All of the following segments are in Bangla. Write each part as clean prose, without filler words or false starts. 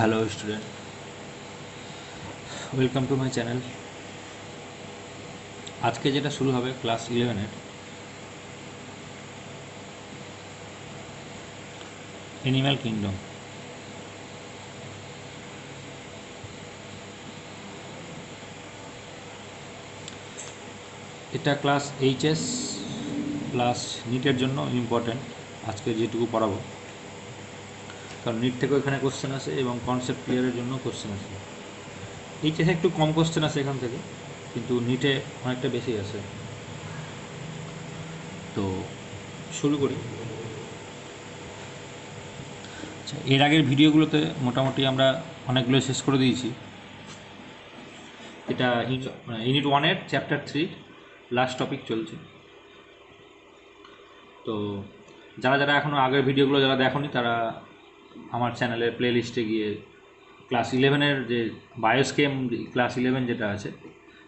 Hello student, welcome to my channel. আজকে যেটা শুরু হবে ক্লাস 11-এর অ্যানিম্যাল কিংডম। এটা ক্লাস এইচএস প্লাস নিটের জন্য ইম্পর্ট্যান্ট আজকে যেটুকু পড়াবো, কারণ নিট থেকেও এখানে কোশ্চেন আসে এবং কনসেপ্ট ক্লিয়ারের জন্য কোশ্চেন আসে। এইচএসে একটু কম কোশ্চেন আসে এখান থেকে, কিন্তু নিটে অনেকটা বেশি আসে। তো শুরু করি। আচ্ছা, এর আগের ভিডিওগুলোতে মোটামুটি আমরা অনেকগুলো শেষ করে দিয়েছি। এটা ইউনিট 1-এর চ্যাপ্টার 3 লাস্ট টপিক চলছে। তো যারা যারা এখনও আগের ভিডিওগুলো যারা দেখোনি তারা আমার চ্যানেলের প্লে লিস্টে গিয়ে ক্লাস 11-এর যে বায়োস্কেম ক্লাস 11 যেটা আছে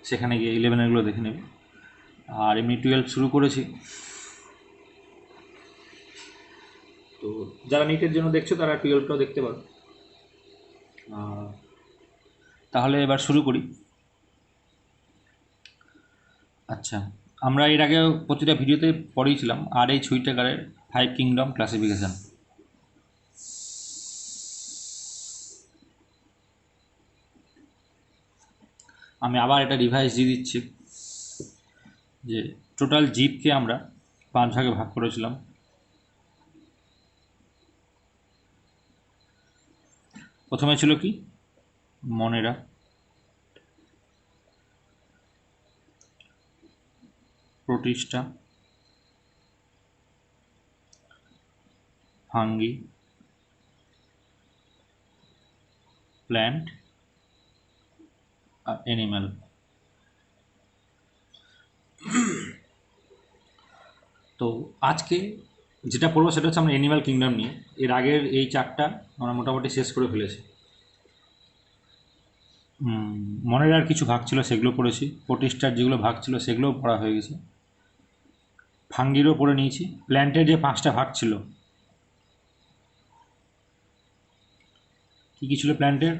সেখানে গিয়ে 11-এরগুলো দেখে নেবে। আর এমনি 12 শুরু করেছি। তো যারা নিটের জন্য দেখছো তারা 12টাও দেখতে পারো। তাহলে এবার শুরু করি। আচ্ছা, আমরা এর আগে প্রতিটা ভিডিওতে পড়িয়েছিলাম আর এই ছুইটাকারের 5 কিংডম ক্লাসিফিকেশান। আমি আবার এটা রিভাইজ দিয়ে দিচ্ছি যে টোটাল জীবকে আমরা 5 ভাগে ভাগ করেছিলাম। প্রথমে ছিল কি? মনেরা, প্রোটিস্টা, ফাঙ্গি, প্ল্যান্ট আর অ্যানিম্যাল। তো আজকে যেটা পড়বো সেটা হচ্ছে আমরা অ্যানিম্যাল কিংডম নিয়ে। এর আগের এই চারটা আমরা মোটামুটি শেষ করে ফেলেছি। মনের আর কিছু ভাগ ছিল সেগুলো পড়েছি, প্রোটিস্টার যেগুলো ভাগ ছিল সেগুলোও পড়া হয়ে গেছে, ফাঙ্গিরও পড়ে নিয়েছি। প্ল্যান্টের যে 5টা ভাগ ছিল, কী কী ছিল প্ল্যান্টের?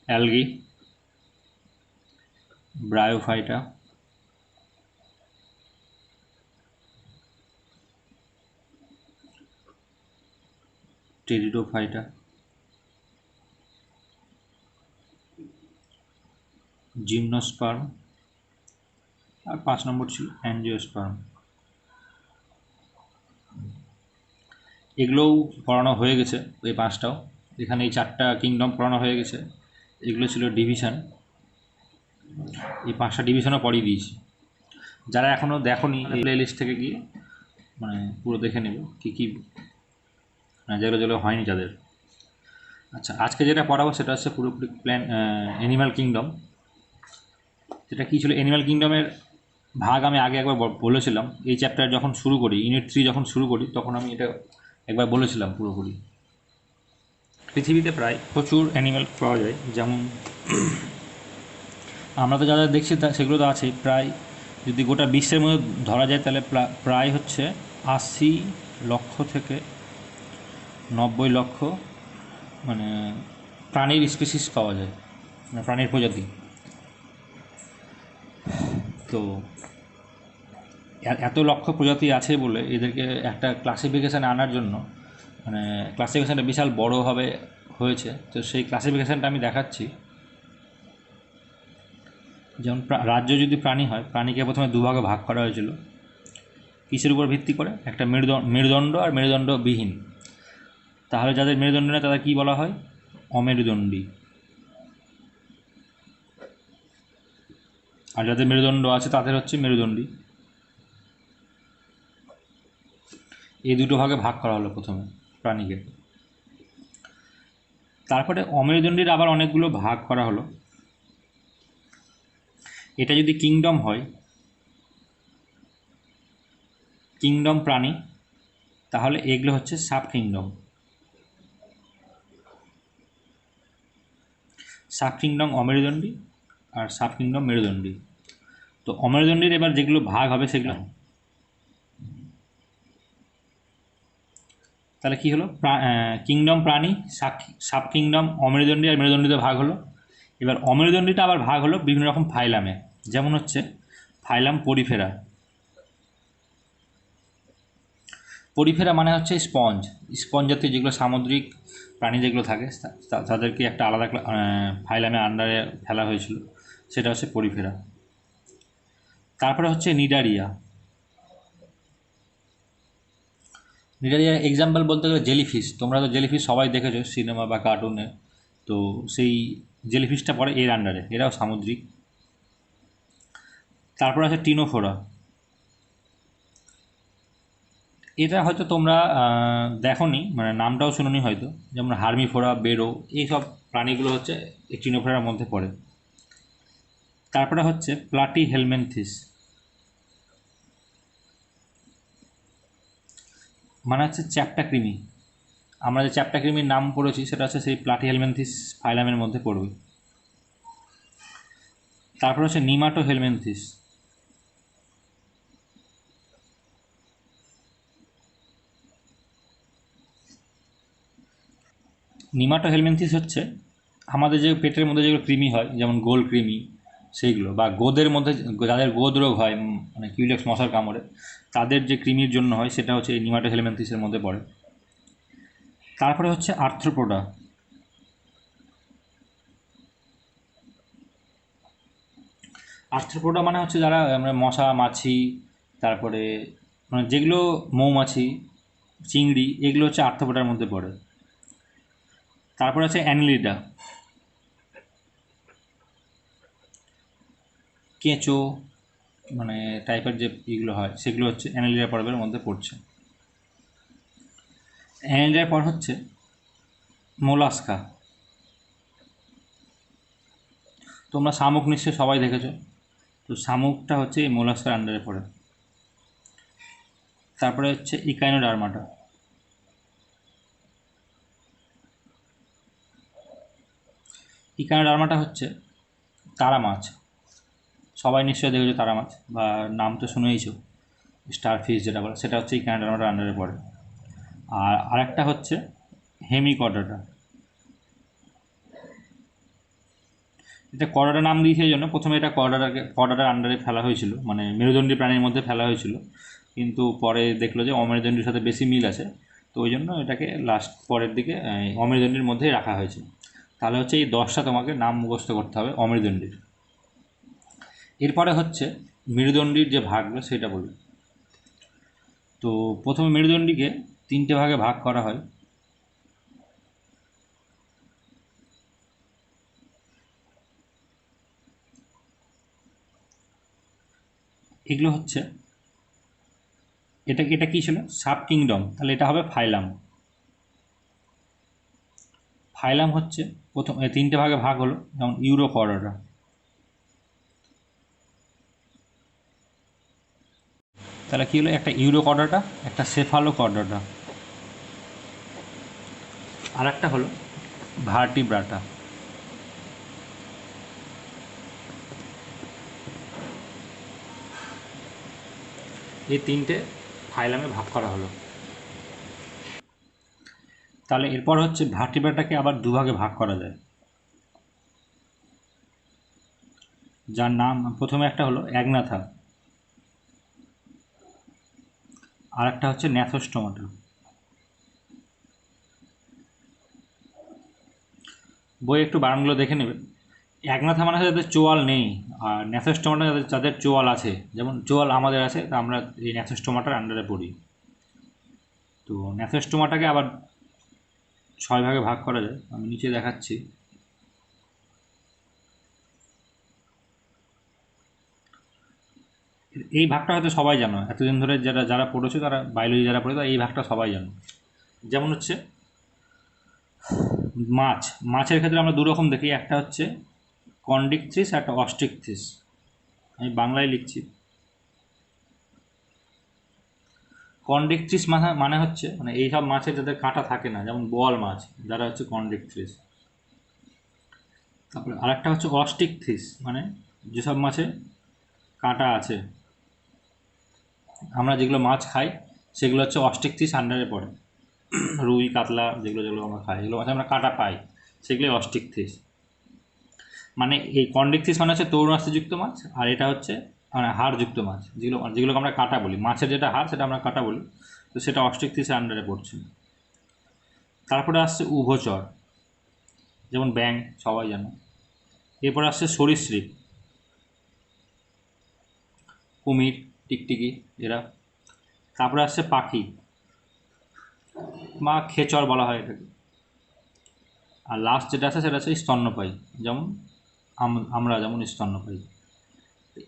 অ্যালগি, ব্রায়োফাইটা, টেরিডোফাইটা, জিমনোস্পার্ম, আর 5 নম্বর ছিল অ্যাঞ্জিওস্পার্ম। এগুলোও পড়ানো হয়ে গেছে, ওই 5টাও। এখানে এই 4টা কিংডম পড়ানো হয়ে গেছে। এগুলো ছিল ডিভিশন, এই 5টা ডিভিশনও পড়িয়ে দিয়েছি। যারা এখনও দেখোনি প্লে লিস্ট থেকে গিয়ে মানে পুরো দেখে নেবে কী কী, যেগুলো যেগুলো হয়নি যাদের। আচ্ছা, আজকে যেটা পড়াবো সেটা হচ্ছে পুরোপুরি অ্যানিম্যাল কিংডম। যেটা কী ছিল অ্যানিম্যাল কিংডমের ভাগ, আমি আগে একবার বলেছিলাম এই চ্যাপ্টার যখন শুরু করি, ইউনিট 3 যখন শুরু করি তখন আমি এটা একবার বলেছিলাম পুরোপুরি। পৃথিবীতে প্রায় প্রচুর অ্যানিম্যাল পাওয়া যায়, যেমন আমরা তো যা যা দেখছি তা সেগুলো তো আছেই। প্রায় যদি গোটা বিশ্বের মধ্যে ধরা যায় তাহলে প্রায় হচ্ছে 80 লক্ষ থেকে 90 লক্ষ মানে প্রাণীর স্পিসিস পাওয়া যায়, মানে প্রাণীর প্রজাতি। তো এত লক্ষ প্রজাতি আছে বলে এদেরকে একটা ক্লাসিফিকেশানে আনার জন্য, মানে ক্লাসিফিকেশানটা বিশাল বড়োভাবে হয়েছে। তো সেই ক্লাসিফিকেশানটা আমি দেখাচ্ছি। যেমন রাজ্য যদি প্রাণী হয়, প্রাণীকে প্রথমে দুভাগে ভাগ করা হয়েছিল। কিসের উপর ভিত্তি করে? একটা মেরুদণ্ড আর মেরুদণ্ডবিহীন। তাহলে যাদের মেরুদণ্ড নেই তাদের কী বলা হয়? অমেরুদণ্ডী। আর যাদের মেরুদণ্ড আছে তাদের হচ্ছে মেরুদণ্ডী। এই দুটো ভাগে ভাগ করা হলো প্রথমে প্রাণীকে। তারপরে অমেরুদণ্ডীর আবার অনেকগুলো ভাগ করা হলো। এটা যদি কিংডম হয়, কিংডম প্রাণী, তাহলে এগুলো হচ্ছে সাব কিংডম। সাব কিংডম অমেরুদণ্ডী আর সাব কিংডম মেরুদণ্ডী। তো অমেরুদণ্ডীর এবার যেগুলো ভাগ হবে সেগুলো তাহলে কী হলো, কিংডম প্রাণী, সাব কিংডম অমেরুদণ্ডী আর মেরুদণ্ডীতে ভাগ হলো। এবার অমেরুদণ্ডীটা আবার ভাগ হলো বিভিন্ন রকম ফাইলামে, যেমন হচ্ছে ফাইলাম পরিফেরা। পরিফেরা মানে হচ্ছে স্পঞ্জ, স্পঞ্জ জাতীয় যেগুলো সামুদ্রিক প্রাণী যেগুলো থাকে তাদেরকে একটা আলাদা ফাইলামে আন্ডারে ফেলা হয়েছিল, সেটা হচ্ছে পরিফেরা। তারপরে হচ্ছে নিডারিয়া। নিডারিয়ার এক্সাম্পল বলতে গেলে জেলিফিশ। তোমরা তো জেলিফিশ সবাই দেখেছো সিনেমা বা কার্টুনে, তো সেই জেলিফিশটা পড়ে এর আন্ডারে, এরাও সামুদ্রিক। তারপর আছে টিনোফোরা। এটা হয়তো তোমরা দেখোনি, মানে নামটাও শুনোনি হয়তো, যেমন হার্মিফোরা, বেরো, এইসব প্রাণীগুলো হচ্ছে এই টিনোফোরার মধ্যে পড়ে। তারপরে হচ্ছে প্লাটি হেলমেন্থিস, মানে হচ্ছে চ্যাপ্টা কৃমি। আমরা যে চ্যাপ্টা কৃমির নাম পড়েছি সেটা হচ্ছে সেই প্লাটি হেলমেন্থিস ফাইলামের মধ্যে পড়বে। তারপর হচ্ছে নিমাটো হেলমেন্থিস। নিমাটো হেলমেন্থিস হচ্ছে আমাদের যে পেটের মধ্যে যেগুলো কৃমি হয়, যেমন গোল কৃমি, সেইগুলো, বা গোদের মধ্যে যাদের গোদ রোগ হয়, মানে কিউলেক্স মশার কামড়ে, তাদের যে কৃমির জন্য হয় সেটা হচ্ছে এই নিমাটো হেলমেন্থিসের মধ্যে পড়ে। তারপরে হচ্ছে আর্থ্রোপোডা। আর্থ্রোপোডা মানে হচ্ছে যারা আমরা মশা, মাছি, তারপরে মানে যেগুলো মৌমাছি, চিংড়ি, এগুলো হচ্ছে আর্থ্রোপোডার মধ্যে পড়ে। তারপরে আছে অ্যানিলিডা, কেঁচো মানে টাইপের যে ইগুলো হয় সেগুলো হচ্ছে অ্যানিলিডা পর্বের মধ্যে পড়ছে। অ্যানিলিডার পর হচ্ছে মোলাস্কা। তোমরা শামুক নিশ্চয়ই সবাই দেখেছো, তো শামুকটা হচ্ছে এই মোলাস্কার আন্ডারে পড়ে। তারপরে হচ্ছে ইকাইনোডার্মাটা। ইকাইনোডার্মাটা হচ্ছে তারা মাছ। সবাই নিশ্চয়ই দেখেছো তারা মাছ, বা নাম তো শুনেইছো, স্টার ফিশ যেটা বলে, সেটা হচ্ছে ইকাইনোডার্মাটার আন্ডারে পড়ে। আর আরেকটা হচ্ছে হেমিকর্ডাটা। এটা করডা নাম দিয়েছে এই জন্য, প্রথমে এটা করডাটার আন্ডারে ফেলা হয়েছিল, মানে মেরুদণ্ডী প্রাণীর মধ্যে ফেলা হয়েছিল, কিন্তু পরে দেখলো যে অমেরুদণ্ডীর সাথে বেশি মিল আছে, তো ওই জন্য এটাকে লাস্ট পরের দিকে অমেরুদণ্ডীর মধ্যেই রাখা হয়েছে। তাহলে হচ্ছে এই 10টা তোমাকে নাম মুখস্থ করতে হবে অমেরুদণ্ডীর। এরপরে হচ্ছে মেরুদণ্ডীর যে ভাগগুলো সেটা বলি। তো প্রথমে মেরুদণ্ডীকে 3টে ভাগে ভাগ করা হয়। এগুলো হচ্ছে, এটা এটা কী ছিল, সাব কিংডম, তাহলে এটা হবে ফাইলাম। ফাইলাম হচ্ছে প্রথম 3টে ভাগে ভাগ হলো, যেমন ইউরোকর্ডা। তাহলে কী হলো, একটা ইউরোকর্ডাটা, একটা সেফালোকর্ডাটা, আর একটা হলো ভার্টিব্রাটা। এই 3টে ফাইলামে ভাগ করা হলো। তাহলে এরপর হচ্ছে ভার্টিব্রাটাকে আবার দুভাগে ভাগ করা যায়, যার নাম প্রথমে একটা হলো অ্যাগনাথা, আর একটা হচ্ছে ন্যাথোস্টোমাটা। বই একটু বানানগুলো দেখে নেবে। অ্যাগনাথা মানে হচ্ছে যাদের চোয়াল নেই, আর ন্যাথোস্টোমাটা যাদের যাদের চোয়াল আছে, যেমন চোয়াল আমাদের আছে, তা আমরা এই ন্যাথোস্টোমাটার আন্ডারে পড়ি। তো ন্যাথোস্টোমাটাকে আবার 6 ভাগে ভাগ করা যায়, আমি নিচে দেখাচ্ছি। এই ভাগটা হয়তো সবাই জানো, এতদিন ধরে যারা যারা পড়েছো, তারা বায়োলজি যারা পড়ে, তারা এই ভাগটা সবাই জানো। যেমন হচ্ছে মাছ, মাছের ক্ষেত্রে আমরা দুরকম দেখি, একটা হচ্ছে কন্ডিকথ্রিস আর একটা অস্ট্রিকথ্রিস। আমি বাংলায় লিখছি। কন্ডিকথ্রিস মানে হচ্ছে মানে এইসব মাছের যাদের কাঁটা থাকে না, যেমন বোয়াল মাছ, যারা হচ্ছে কন্ডিকথ্রিস। তারপরে আরেকটা হচ্ছে অস্টিকথ্রিস, মানে যেসব মাছে কাঁটা আছে, আমরা যেগুলো মাছ খাই সেগুলো হচ্ছে অস্টিকথ্রিস আন্ডারে পড়ে। রুই কাতলা যেগুলো যেগুলো আমরা খাই, এগুলো মাছে আমরা কাটা পাই, সেগুলোই অস্টিকথিস। মানে এই কন্ডিকথিস মানে হচ্ছে তরুণাস্থিযুক্ত মাছ, আর এটা হচ্ছে মানে হাড়যুক্ত মাছ, যেগুলোকে আমরা কাটা বলি। মাছের যেটা হাড় সেটা আমরা কাটা বলি, তো সেটা অস্টিকথিসের আন্ডারে পড়ছে। তারপরে আসছে উভচর, যেমন ব্যাঙ, সবাই জানো। এরপরে আসছে সরীসৃপ, কুমির, টিকটিকি এরা। তারপরে আসছে পাখি বা খেচর বলা হয় এটাকে। আর লাস্ট যেটা আছে সেটা হচ্ছে স্তন্যপায়ী, যেমন আমরা যেমন স্তন্যপায়ী।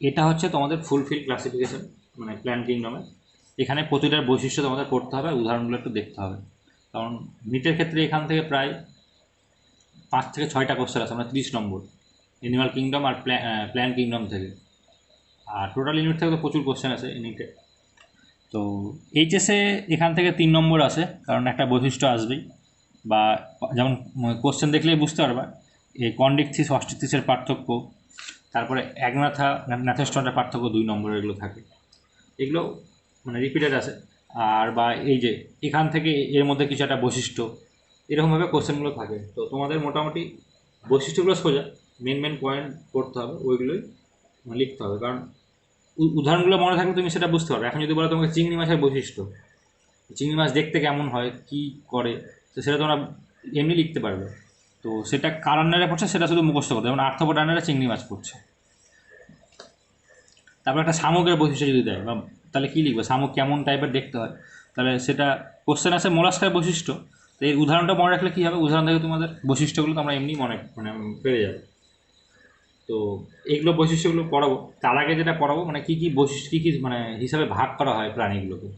এটা হচ্ছে তোমাদের ফুলফিল ক্লাসিফিকেশন, মানে প্ল্যান্ট কিংডমে। এখানে প্রতিটার বৈশিষ্ট্য তোমাদের পড়তে হবে, উদাহরণগুলো একটু দেখতে হবে, কারণ নিটের ক্ষেত্রে এখান থেকে প্রায় 5 থেকে 6টা কোশ্চেন আছে, মানে 30 নম্বর অ্যানিমাল কিংডম আর প্ল্যান্ট কিংডম থেকে। আর টোটাল ইউনিট থেকে তো প্রচুর কোশ্চেন আছে ইউনিটে। তো এইচএসে এখান থেকে 3 নম্বর আসে, কারণ একটা বৈশিষ্ট্য আসবেই, বা যেমন কোশ্চেন দেখলেই বুঝতে পারবা এই কন্ডিকথিস অস্টিকথিসের পার্থক্য, তারপরে একনাথা ন্যাথেস্টনের পার্থক্য 2 নম্বরের এগুলো থাকে, এগুলো মানে রিপিটেড আছে। আর বা এই যে এখান থেকে এর মধ্যে কিছু একটা বৈশিষ্ট্য, এরকমভাবে কোশ্চেনগুলো থাকে। তো তোমাদের মোটামুটি বৈশিষ্ট্যগুলো সোজা, মেন মেন পয়েন্ট পড়তে হবে, ওইগুলোই লিখতে হবে, কারণ উদাহরণগুলো মনে থাকলে তুমি সেটা বুঝতে পারবে। এখন যদি বলো তোমাকে চিংড়ি মাছের বৈশিষ্ট্য, চিংড়ি মাছ দেখতে কেমন হয়, কি করে, তো সেটা তোমরা এমনি লিখতে পারবে। তো সেটা কার আন্ডারে পড়ছে সেটা শুধু মুখস্থ করতে, যেমন আর্থ্রোপড আন্ডারে চিংড়ি মাছ পড়ছে। তারপর একটা শামুকের বৈশিষ্ট্য যদি দেয়, বা তাহলে কী লিখবে, শামুক কেমন টাইপের দেখতে হয়, তাহলে সেটা কোশ্চেন আছে মোলাস্কার বৈশিষ্ট্য। তো এই উদাহরণটা মনে রাখলে কী হবে, উদাহরণ থেকে তোমাদের বৈশিষ্ট্যগুলো তোমরা এমনি মানে পেয়ে যাবে। তো এইগুলো বৈশিষ্ট্যগুলো পড়াবো। তার আগে যেটা পড়াবো, মানে কী কী বৈশিষ্ট্য, কী কী মানে হিসাবে ভাগ করা হয় প্রাণীগুলোকে।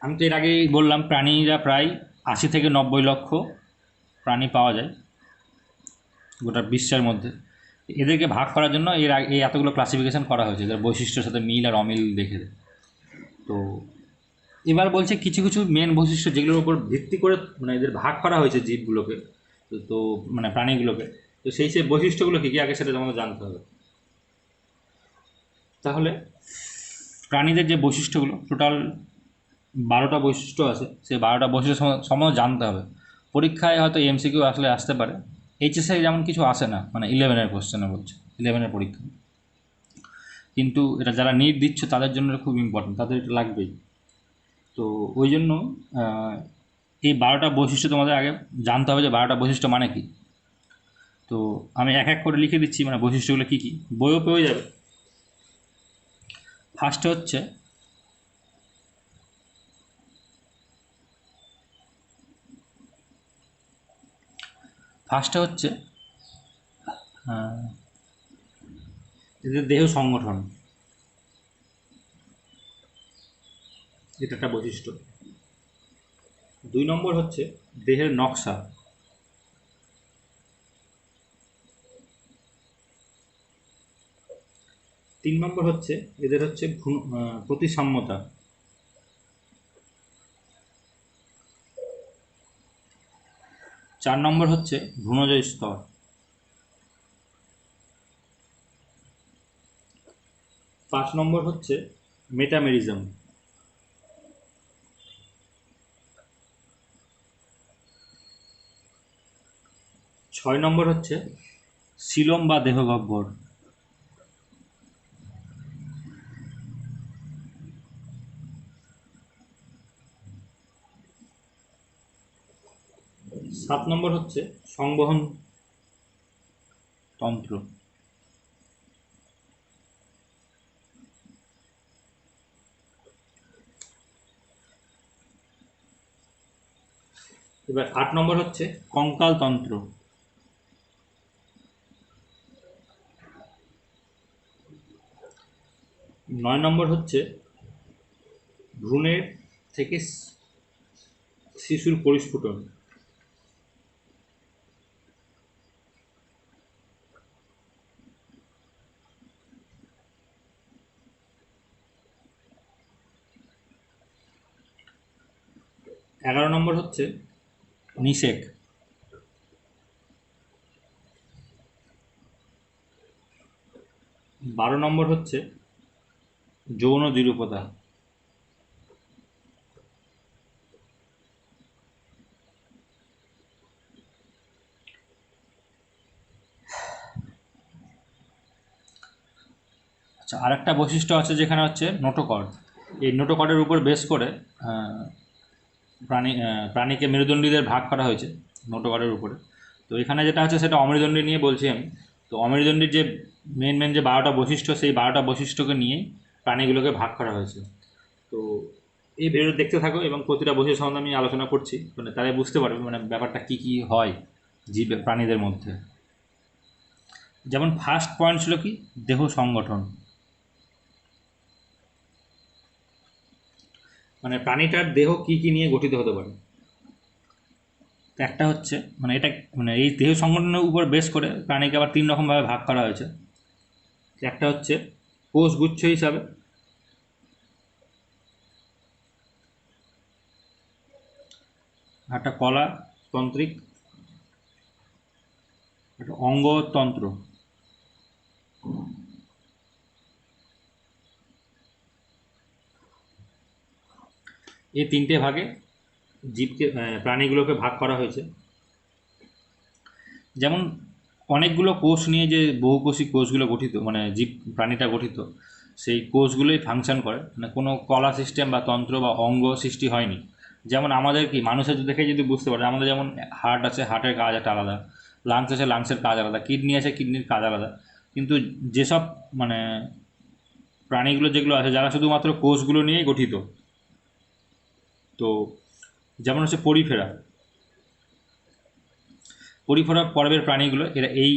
আমি তো এর আগেই বললাম, প্রাণীরা প্রায় 80 থেকে 90 লক্ষ প্রাণী পাওয়া যায় গোটা বিশ্বের মধ্যে। এদেরকে ভাগ করার জন্য এই এতগুলো ক্লাসিফিকেশন করা হয়েছে, যার বৈশিষ্ট্যের সাথে মিল আর অমিল দেখে। তো এবার বলছে কিছু কিছু মেন বৈশিষ্ট্য যেগুলোর উপর ভিত্তি করে মানে এদের ভাগ করা হয়েছে জীবগুলোকে, তো মানে প্রাণীগুলোকে। তো সেই বৈশিষ্ট্যগুলো কী কী আগে সেটা তোমাদের জানতে হবে। তাহলে প্রাণীদের যে বৈশিষ্ট্যগুলো, টোটাল 12টা বৈশিষ্ট্য আছে, সেই 12টা বৈশিষ্ট্য সম্বন্ধে জানতে হবে। পরীক্ষায় হয়তো এমসিকিউ আসতে পারে, এইচএসে যেমন কিছু আসে না, মানে 11-এর কোশ্চেনে বলছে, 11-এর পরীক্ষা। কিন্তু এটা যারা নিট দিচ্ছে তাদের জন্য খুব ইম্পর্টেন্ট, তাদের এটা লাগবেই। তো ওই জন্য এই 12টা বৈশিষ্ট্য তোমাদের আগে জানতে হবে, যে 12টা বৈশিষ্ট্য মানে কি। তো আমি এক এক করে লিখে দিচ্ছি, মানে বৈশিষ্ট্যগুলো কী কী, বইও পেয়ে যাবে। ফার্স্টে হচ্ছে ফার্স্টে হচ্ছে এদের দেহ সংগঠন, এটা একটা বৈশিষ্ট্য। 2 নম্বর হচ্ছে দেহের নকশা। 3 নম্বর হচ্ছে এদের হচ্ছে প্রতিসাম্যতা। 4 নম্বর হচ্ছে ভ্রূণজ স্তর। 5 নম্বর হচ্ছে মেটামেরিজম। 6 নম্বর হচ্ছে সিলোম বা দেহগহ্বর। 7 নম্বর হচ্ছে সংবহন তন্ত্র। এবার 8 নম্বর হচ্ছে কঙ্কাল তন্ত্র। 9 নম্বর হচ্ছে ভ্রূণের থেকে শিশুর পরিস্ফুটন। 11 নম্বর হচ্ছে নিষেক। 12 নম্বর হচ্ছে যৌন দ্বিরূপতা। আচ্ছা, আরেকটা বৈশিষ্ট্য আছে যেখানে হচ্ছে নোটোকর্ড। এই নোটোকর্ডের উপর বেস করে প্রাণীকে মেরুদণ্ডীদের ভাগ করা হয়েছে নোটোকর্ডের উপরে। তো এখানে যেটা আছে সেটা অমেরুদণ্ডী নিয়ে বলছি আমি। তো অমেরুদণ্ডীর যে মেন যে 12টা বৈশিষ্ট্য, সেই 12টা বৈশিষ্ট্যকে নিয়েই প্রাণীগুলোকে ভাগ করা হয়েছে। তো এই ভিডিও দেখতে থাকো এবং প্রতিটা বৈশিষ্ট্য সম্বন্ধে আমি আলোচনা করছি, মানে তারাই বুঝতে পারবে মানে ব্যাপারটা কী কী হয় জীব প্রাণীদের মধ্যে। যেমন ফার্স্ট পয়েন্ট ছিল কি, দেহ সংগঠন। মানে প্রাণীটার দেহ কি কি নিয়ে গঠিত হতে পারে। একটা হচ্ছে মানে এটা মানে এই দেহ সংগঠনের উপর বেস করে প্রাণীকে আবার 3 রকমভাবে ভাগ করা হয়েছে। একটা হচ্ছে কোষগুচ্ছ হিসাবে, একটা কলা তন্ত্রিক, একটা অঙ্গতন্ত্র। এই 3টে ভাগে জীবকে প্রাণীগুলোকে ভাগ করা হয়েছে। যেমন অনেকগুলো কোষ নিয়ে যে বহুকোষী কোষগুলো গঠিত, মানে জীব প্রাণীটা গঠিত, সেই কোষগুলোই ফাংশন করে, মানে কোনো কলা সিস্টেম বা তন্ত্র বা অঙ্গ সৃষ্টি হয়নি। যেমন আমাদের কি মানুষের দেখে যদি বুঝতে পারে, আমাদের যেমন হার্ট আছে, হার্টের কাজ একটা আলাদা, লাংস আছে, লাংসের কাজ আলাদা, কিডনি আছে, কিডনির কাজ আলাদা। কিন্তু যেসব মানে প্রাণীগুলো যেগুলো আছে যারা শুধুমাত্র কোষগুলো নিয়েই গঠিত, তো যেমন হচ্ছে পরিফেরা পরিফেরা পর্বের প্রাণীগুলো, এরা এই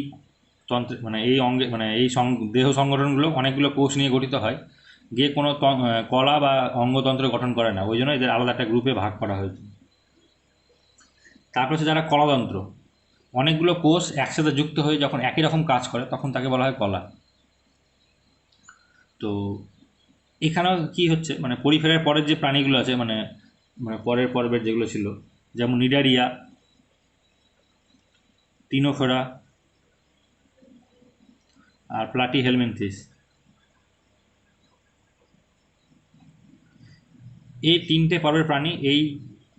তন্ত্র মানে এই অঙ্গে মানে এই দেহ সংগঠনগুলো অনেকগুলো কোষ নিয়ে গঠিত হয়, গিয়ে কোনো কলা বা অঙ্গতন্ত্র গঠন করে না, ওই জন্য এদের আলাদা একটা গ্রুপে ভাগ করা হয়েছে। তারপর হচ্ছে যারা কলাতন্ত্র, অনেকগুলো কোষ একসাথে যুক্ত হয়ে যখন একই রকম কাজ করে তখন তাকে বলা হয় কলা। তো এখানেও কি হচ্ছে মানে পরিফেরার পরের যে প্রাণীগুলো আছে, মানে মানে পরের পর্বের যেগুলো ছিল, যেমন নিডারিয়া, টিনোফেরা আর প্লাটিহেলমিনথিস, এই 3টে পর্বের প্রাণী এই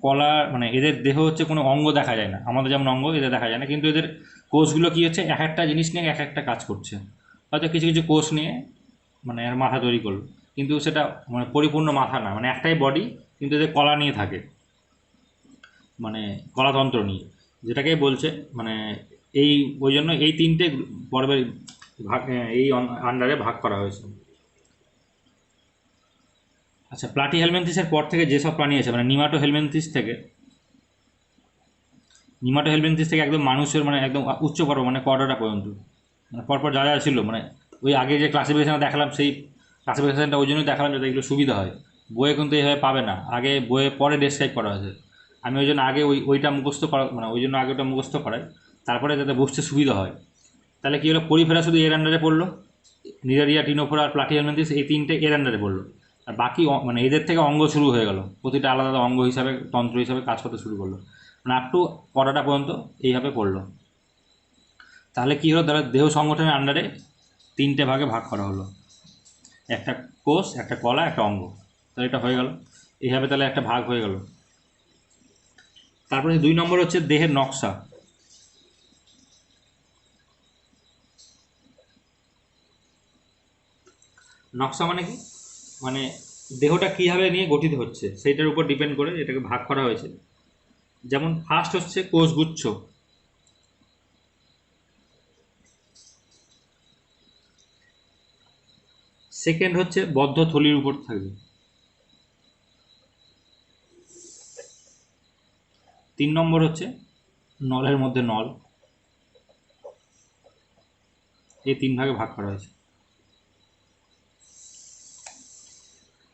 কলা মানে এদের দেহ হচ্ছে কোনো অঙ্গ দেখা যায় না, আমাদের যেমন অঙ্গ এদের দেখা যায় না, কিন্তু এদের কোষগুলো কী হচ্ছে এক একটা জিনিস নিয়ে এক একটা কাজ করছে। হয়তো কিছু কিছু কোষ নিয়ে মানে এর মাথা তৈরি করলো, কিন্তু সেটা মানে পরিপূর্ণ মাথা না, মানে একটাই বডি, কিন্তু এদের কলা নিয়ে থাকে, মানে কলাতন্ত্র নিয়ে, যেটাকে বলছে মানে এই ওই জন্য এই 3টে পর্বের ভাগ এই আন্ডারে ভাগ করা হয়েছে। আচ্ছা, প্লাটি হেলমেন্থিসের পর থেকে যেসব প্রাণী আছে মানে নিমাটো হেলমেন্থিস থেকে একদম মানুষের মানে একদম উচ্চ পর্ব মানে কর্ডাটা পর্যন্ত, মানে পরপর যা যা ছিল, মানে ওই আগে যে ক্লাসিফিকেশান দেখালাম সেই ক্লাসিফিকেশানটা ওই জন্যই দেখালাম যাতে এগুলো সুবিধা হয়। বইয়ে কিন্তু এইভাবে পাবে না, আগে বইয়ে পরে ডেসক্রাইব করা হয়েছে। আমি ওই জন্য আগে ওইটা মুখস্থ করা, মানে ওই জন্য আগে ওটা মুখস্থ করাই, তারপরে যাতে বুঝতে সুবিধা হয়। তাহলে কী হলো, পরিফেরা শুধু এর আন্ডারে পড়লো, নিডারিয়া, টিনোফোরা আর প্লাটিহেলমিনথিস এই 3টে এর আন্ডারে পড়লো। আর বাকি মানে এদের থেকে অঙ্গ শুরু হয়ে গেল, প্রতিটা আলাদা আলাদা অঙ্গ হিসাবে তন্ত্র হিসাবে কাজ করতে শুরু করলো, মানে আপ টু করাটা পর্যন্ত এইভাবে পড়লো। তাহলে কী হলো, তাহলে দেহ সংগঠনের আন্ডারে 3টে ভাগে ভাগ করা হলো, একটা কোষ, একটা কলা, একটা অঙ্গ। তাহলে এটা হয়ে গেল এইভাবে, তাহলে একটা ভাগ হয়ে গেল। তারপরে 2 নম্বর হচ্ছে দেহের নকশা। নকশা মানে কি, মানে দেহটা কীভাবে নিয়ে গঠিত হচ্ছে সেইটার উপর ডিপেন্ড করে এটাকে ভাগ করা হয়েছে। যেমন ফার্স্ট হচ্ছে কোষগুচ্ছ, সেকেন্ড হচ্ছে বদ্ধ থলির উপর থাকবে, 3 নম্বর হচ্ছে নলের মধ্যে নল। এই 3 ভাগে ভাগ করা হয়েছে।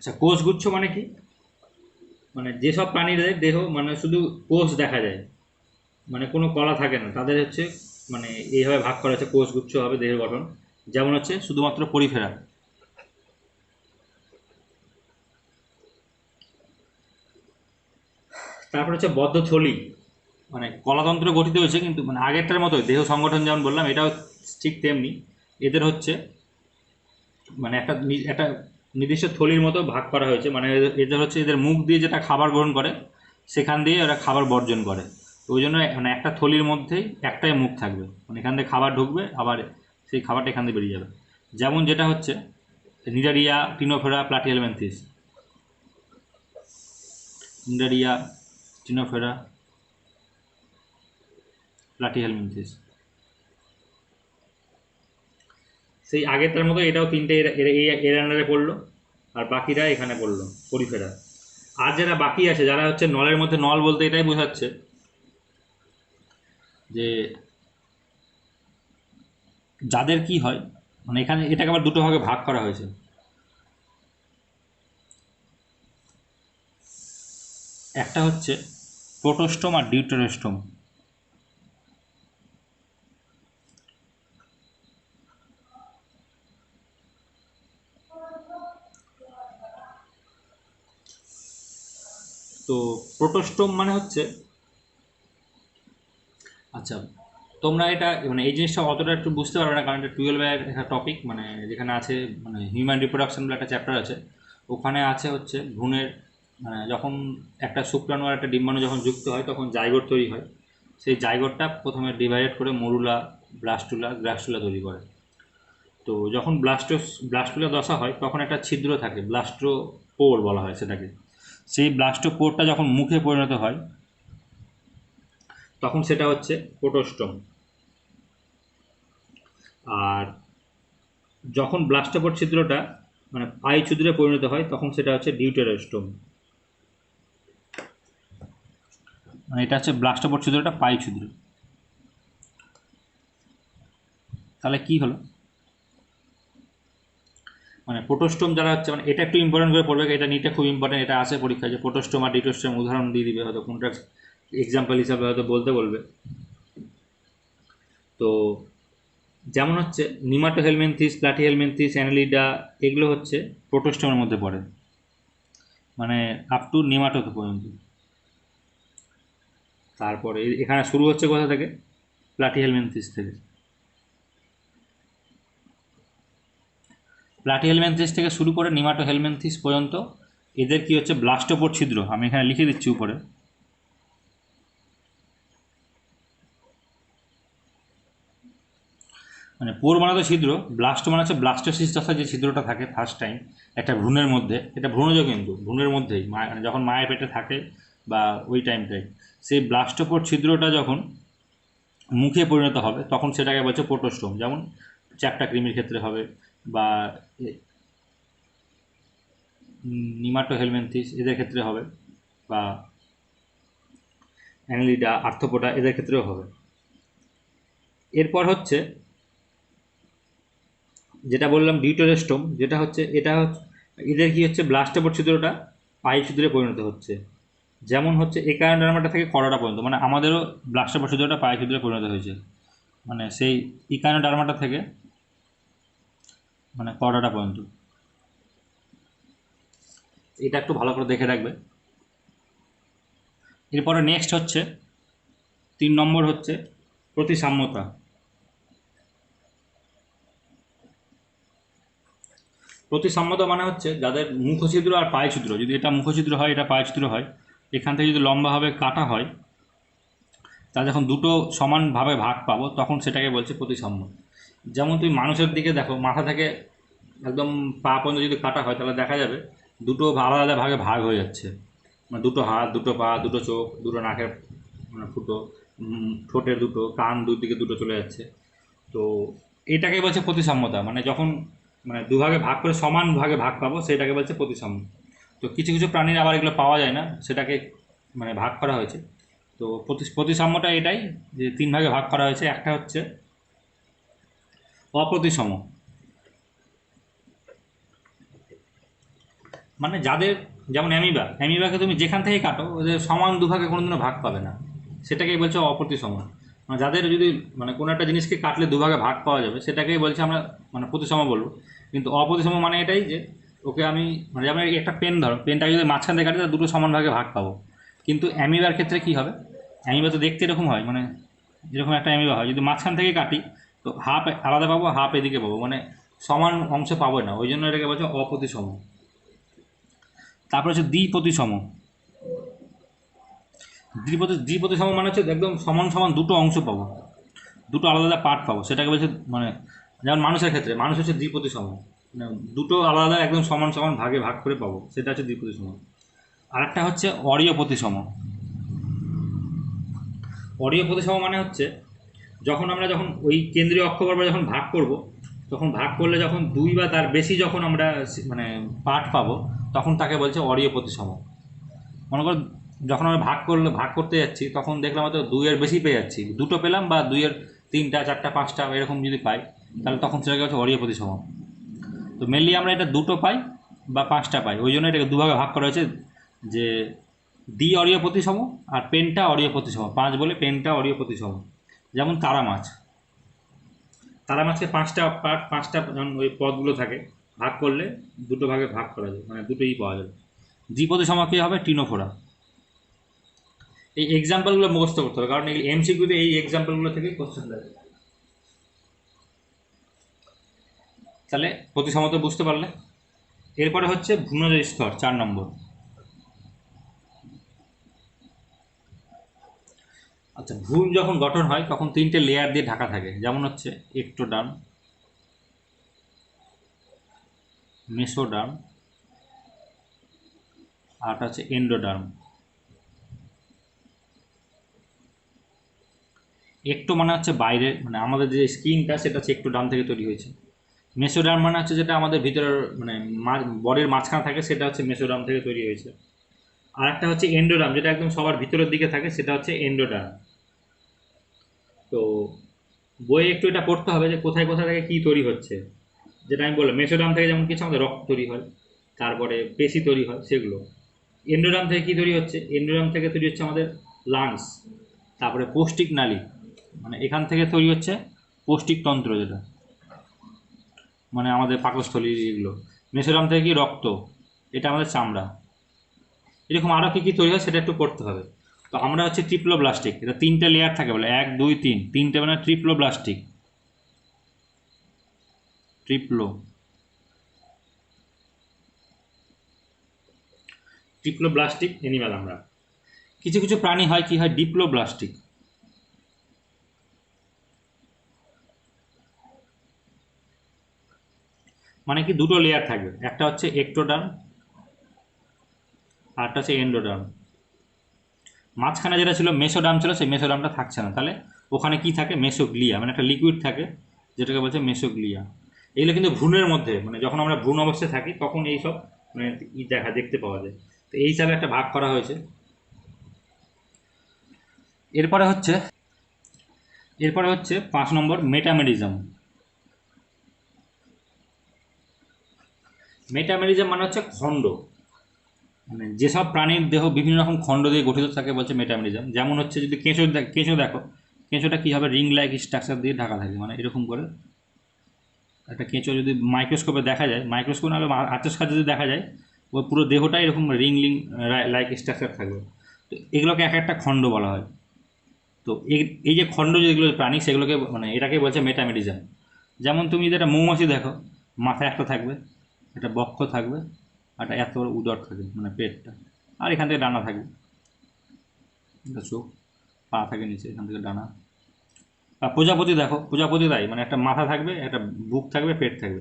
আচ্ছা, কোষগুচ্ছ মানে কি, মানে যেসব প্রাণীদের দেহ মানে শুধু কোষ দেখা যায়, মানে কোনো কলা থাকে না, তাদের হচ্ছে মানে এইভাবে ভাগ করা হয়েছে, কোষগুচ্ছ হবে দেহের গঠন। যেমন হচ্ছে শুধুমাত্র পরিফেরা। তারপর হচ্ছে বদ্ধ থলি, মানে কলাতন্ত্র গঠিত হয়েছে কিন্তু মানে আগেরটার মতোই দেহ সংগঠন যেমন বললাম, এটাও ঠিক তেমনি। এদের হচ্ছে মানে একটা নির্দিষ্ট থলির মতো ভাগ করা হয়েছে, মানে এদের হচ্ছে এদের মুখ দিয়ে যেটা খাবার গ্রহণ করে সেখান দিয়ে ওরা খাবার বর্জন করে। ওই জন্য মানে একটা থলির মধ্যেই একটাই মুখ থাকবে, মানে এখান থেকে খাবার ঢুকবে, আবার সেই খাবারটা এখান দিয়ে বেরিয়ে যাবে। যেমন যেটা হচ্ছে Cnidaria, Ctenophora, Platyhelminthes. Cnidaria, Ctenophora, Platyhelminthes. সেই আগেরটার মতো এটাও তিনটে এর আন্ডারে পড়লো, আর বাকিরা এখানে পড়লো পরিফেরা। আর যারা বাকি আছে, যারা হচ্ছে নলের মধ্যে, নল বলতে এটাই বোঝাচ্ছে যে যাদের কি হয়, মানে এখানে এটাকে আবার দুটো ভাগে ভাগ করা হয়েছে। একটা হচ্ছে প্রোটোস্টোম আর ডিউটেরোস্টোম। তো প্রোটোস্টোম মানে হচ্ছে, আচ্ছা তোমরা এটা মানে এই জিনিসটা অতটা একটু বুঝতে পারবে না, কারণ এটা 12-এর একটা টপিক, মানে যেখানে আছে মানে হিউম্যান রিপ্রোডাকশন বলে একটা চ্যাপ্টার আছে, ওখানে আছে হচ্ছে ভ্রূণের, মানে যখন একটা শুক্রাণু আর একটা ডিম্বাণু যখন যুক্ত হয় তখন জাইগোট তৈরি হয়। সেই জাইগোটটা প্রথমে ডিভাইড করে মরুলা, ব্লাস্টুলা, গ্রাস্টুলা তৈরি করে। তো যখন ব্লাস্টুলা দশা হয় তখন একটা ছিদ্র থাকে, ব্লাস্টোপোর বলা হয় সেটাকে। সেই ব্লাস্টোপোরটা যখন মুখে পরিণত হয় তখন সেটা হচ্ছে প্রোটোস্টোম। আর যখন ব্লাস্টোপোর ছিদ্রটা মানে পাই ছিদ্রে পরিণত হয় তখন সেটা হচ্ছে ডিউটেরোস্টোম। মানে এটা হচ্ছে ব্লাস্টোপোর ছিদ্রটা পাই ছিদ্র। তাহলে কি হলো, মানে প্রোটোস্টোম যারা হচ্ছে, মানে এটা একটু ইম্পর্টেন্ট করে পড়বে, এটা নিতে খুব ইম্পর্টেন্ট, এটা আসে পরীক্ষায় যে প্রোটোস্টোম আর ডিউটেরোস্টোম উদাহরণ দিয়ে দিবে, হয়তো কোনটার এক্সাম্পল হিসাবে হয়তো বলতে বলবে। তো যেমন হচ্ছে নিমাটোহেলমিনথিস, প্লাটিহেলমিনথিস, অ্যানালিডা, এগুলো হচ্ছে প্রোটোস্টোমের মধ্যে পড়ে, মানে আপ টু নিমাটোতে পর্যন্ত। তারপরে এখানে শুরু হচ্ছে কোথা থেকে, প্লাটিহেলমিনথিস থেকে। প্লাটিহেলমিনথিস থেকে শুরু করে নিমাটোহেলমিনথিস পর্যন্ত এদের কি হচ্ছে ব্লাস্টোপোর ছিদ্র, আমি এখানে লিখে দিচ্ছি উপরে। মানে পোর মানে তো ছিদ্র, ব্লাস্ট মানে হচ্ছে ব্লাস্টোসিস দশা যে ছিদ্রটা থাকে ফার্স্ট টাইম একটা ভ্রূণের মধ্যে, এটা ভ্রূণজ কিন্তু ভ্রূণের মধ্যেই মানে যখন মায়ের পেটে থাকে বা ওই টাইমটাই, সেই ব্লাস্টোপোর ছিদ্রটা যখন মুখে পরিণত হবে তখন সেটাকে বলছে প্রোটোস্টোম। যেমন চ্যাপ্টা ক্রিমির ক্ষেত্রে হবে, বা নিমাটোহেলমিনথিস এদের ক্ষেত্রে হবে, বা অ্যানালিডা, আর্থ্রোপোডা এদের ক্ষেত্রেও হবে। এরপর হচ্ছে যেটা বললাম ডিউটেরোস্টোম, যেটা হচ্ছে এটা হচ্ছে এদের কি হচ্ছে ব্লাস্টোপোর ছিদ্রটা পাই ছিদ্রে পরিণত হচ্ছে। যেমন হচ্ছে একানোডার্মাটা থেকে করোটা পর্যন্ত, মানে আমাদেরও ব্লাস্টোপোর ছিদ্রটা পাই ছিদ্রে পরিণত হয়েছে, মানে সেই ইকানোডার্মাটা থেকে মানে করোটা পর্যন্ত। এটা একটু ভালো করে দেখে রাখবে। এরপরে নেক্সট হচ্ছে 3 নম্বর হচ্ছে প্রতিসাম্যতা। প্রতিসাম্যতা মানে হচ্ছে যাদের মুখছিদ্র আর পায়ছিদ্র, যদি এটা মুখছিদ্র হয় এটা পায়ছিদ্র হয়, এখান থেকে যদি লম্বাভাবে কাটা হয়, তা যখন দুটো সমানভাবে ভাগ পাবো তখন সেটাকে বলছে প্রতিসাম্য। যেমন তুমি মানুষের দিকে দেখো, মাথা থেকে একদম পা পর্যন্ত যদি কাটা হয় তাহলে দেখা যাবে দুটো আলাদা আলাদা ভাগে ভাগ হয়ে যাচ্ছে, মানে দুটো হাত, দুটো পা, দুটো চোখ, দুটো নাকের মানে ফুটো, ঠোঁটের দুটো, কান দুদিকে দুটো চলে যাচ্ছে। তো এটাকে বলছে প্রতিসাম্যতা, মানে যখন মানে দুভাগে ভাগ করে সমান ভাগে ভাগ পাবো সেটাকে বলছে প্রতিসাম্য। তো কিছু কিছু প্রাণীর আবার এগুলো পাওয়া যায় না, সেটাকে মানে ভাগ করা হয়েছে। তো প্রতিসাম্যটা এটাই যে 3 ভাগে ভাগ করা হয়েছে। একটা হচ্ছে অপ্রতিসম, মানে যাদের যেমন অ্যামিবাকে তুমি যেখান থেকে কাটো ওদের সমান দুভাগে কোনোদিনও ভাগ পাবে না, সেটাকেই বলছে অপ্রতিসম। মানে যাদের যদি মানে কোনো একটা জিনিসকে কাটলে দুভাগে ভাগ পাওয়া যাবে সেটাকেই বলছে আমরা মানে প্রতিসম বলবো। কিন্তু অপ্রতিসম মানে এটাই যে ওকে আমি মানে যেমন একটা পেন ধরো, পেনটাকে যদি মাঝখান থেকে কাটি তাহলে দুটো সমান ভাগে ভাগ পাবো। কিন্তু অ্যামিবার ক্ষেত্রে কী হবে, অ্যামিবা তো দেখতে এরকম হয়, মানে যেরকম একটা অ্যামিবা হয়, যদি মাঝখান থেকে কাটি তো হাফ আলাদা পাবো, হাফ এদিকে পাবো, মানে সমান অংশ পাবো না, ওই জন্য এটাকে বলছে অপ্রতিসম। তারপর হচ্ছে দ্বিপ্রতিসম। দ্বিপ্রতিসম মানে হচ্ছে একদম সমান সমান দুটো অংশ পাবো, দুটো আলাদা আলাদা পার্ট পাবো, সেটাকে বলছে মানে যেমন মানুষের ক্ষেত্রে মানুষ হচ্ছে দ্বিপ্রতিসম। মানে দুটো আলাদা আলাদা একদম সমান সমান ভাগে ভাগ করে পাবো, সেটা হচ্ছে দ্বিপ্রতিসম। আর একটা হচ্ছে অরীয় প্রতিসম। অরীয় প্রতিসম মানে হচ্ছে যখন ওই কেন্দ্রীয় অক্ষ বরাবর যখন ভাগ করব, তখন ভাগ করলে যখন দুই বা তার বেশি যখন আমরা মানে পার্ট পাবো, তখন তাকে বলছে অরীয় প্রতিসম। মনে করো যখন আমরা ভাগ করতে যাচ্ছি, তখন দেখলাম হয়তো দুইয়ের বেশি পেয়ে যাচ্ছি, দুটো পেলাম বা দুইয়ের তিনটা চারটা পাঁচটা এরকম যদি পাই, তাহলে তখন সেটাকে হচ্ছে অরীয় প্রতিসম। তো মেনলি আমরা এটা দুটো পাই বা পাঁচটা পাই, ওই জন্য এটাকে দুভাগে ভাগ করা হয়েছে, যে দ্বি অরীয় প্রতিসম আর পেন্টা অরীয় প্রতিসম। পাঁচ বলে পেন্টা অরীয় প্রতিসম। যেমন তারা মাছ, তারা মাছকে পাঁচটা পার্ট, পাঁচটা ওই পদগুলো থাকে, ভাগ করলে দুটো ভাগে ভাগ করা যায়, মানে দুটোই পাওয়া যাবে। দ্বিপ্রতিসম কী হবে? টিনোফোরা। এই এক্সাম্পলগুলো মুখস্থ করতে হবে, কারণ এই এমসিকিউতে এই এক্সাম্পলগুলো থেকে কোশ্চেন দেয়। তাহলে প্রতিসমতা বুঝতে পারলে। এরপরে হচ্ছে ভূমজ স্তর, 4 নম্বর। আচ্ছা, ভূম যখন গঠন হয় তখন তিনটে লেয়ার দিয়ে ঢাকা থাকে, যেমন হচ্ছে এক্টোডার্ম, মেসোডার্ম, আর হচ্ছে এন্ডোডার্ম। একটো মানে হচ্ছে বাইরে, মানে আমাদের যে স্কিনটা সেটা হচ্ছে এক্টোডার্ম থেকে তৈরি হয়েছে। মেসোডার্ম মানে হচ্ছে যেটা আমাদের ভিতরের মানে বডির মাঝখানে থাকে, সেটা হচ্ছে মেসোডার্ম থেকে তৈরি হয়েছে। আর একটা হচ্ছে এন্ডোডার্ম, যেটা একদম সবার ভিতরের দিকে থাকে, সেটা হচ্ছে এন্ডোডার্ম। তো বইয়ে একটু এটা পড়তে হবে যে কোথায় কোথায় থেকে কী তৈরি হচ্ছে। যেটা আমি বললাম, মেসোডার্ম থেকে যেমন কিছু আমাদের রক্ত তৈরি হয়, তারপরে পেশি তৈরি হয় সেগুলো। এন্ডোডার্ম থেকে কী তৈরি হচ্ছে? এন্ডোডার্ম থেকে তৈরি হচ্ছে আমাদের লাংস, তারপরে পৌষ্টিক নালী, মানে এখান থেকে তৈরি হচ্ছে পৌষ্টিক তন্ত্র, যেটা মানে আমাদের পাকস্থলী এগুলো। মেসোডার্ম থেকে কি? রক্ত, এটা আমাদের চামড়া। এরকম আরও কী কী তৈরি হয় সেটা একটু পড়তে হবে। তো আমরা হচ্ছে ট্রিপ্লোব্লাস্টিক, এটা তিনটে লেয়ার থাকে বলে, 1 2 3, তিনটে মানে ট্রিপ্লোব্লাস্টিক। ট্রিপ্লোব্লাস্টিক অ্যানিমাল আমরা। কিছু কিছু প্রাণী হয় কি হয়? ডিপ্লোব্লাস্টিক। মানে কি দুটো লেয়ার থাকবে, একটা হচ্ছে এক্টোডার্ম আর একটা হচ্ছে এন্ডোডার্ম। মাঝখানে যেটা ছিল মেসোডার্ম ছিল, সেই মেসোডার্মটা থাকছে না, তাহলে ওখানে কি থাকে? মেসোগ্লিয়া, মানে একটা লিকুইড থাকে যেটাকে বলছে মেসোগ্লিয়া। এগুলো কিন্তু ভ্রূণের মধ্যে, মানে যখন আমরা ভ্রূণ অবস্থায় থাকি তখন এইসব মানে দেখতে পাওয়া যায়। তো এই হিসাবে একটা ভাগ করা হয়েছে। এরপরে হচ্ছে 5 নম্বর, মেটামেরিজম। মেটামেরিজম মানে হচ্ছে খণ্ড, মানে যেসব প্রাণীর দেহ বিভিন্ন রকম খণ্ড দিয়ে গঠিত থাকে বলছে মেটামেরিজম। যেমন হচ্ছে যদি কেঁচো দেখো, কেঁচোটা কী হবে? রিং লাইক স্ট্রাকচার দিয়ে ঢাকা থাকে, মানে এরকম করে একটা কেঁচো যদি মাইক্রোস্কোপে দেখা যায়, মাইক্রোস্কোপ নাহলে আর্চের সাথে যদি দেখা যায়, ওই পুরো দেহটাই এরকম রিং লাইক স্ট্রাকচার থাকবে। তো এগুলোকে এক একটা খণ্ড বলা হয়। তো এই যে খণ্ড যেগুলো প্রাণী, সেগুলোকে মানে এটাকে বলছে মেটামেরিজম। যেমন তুমি যদি একটা মৌমাছি দেখো, মাথায় একটা থাকবে, একটা বক্ষ থাকবে, আর একটা এত বড় উদর থাকে, মানে পেটটা, আর এখান থেকে ডানা থাকবে, একটা চোখ, পা থাকে নিচে, এখান থেকে ডানা। আর প্রজাপতি দেখো, প্রজাপতি তাই, মানে একটা মাথা থাকবে, একটা বুক থাকবে, পেট থাকবে।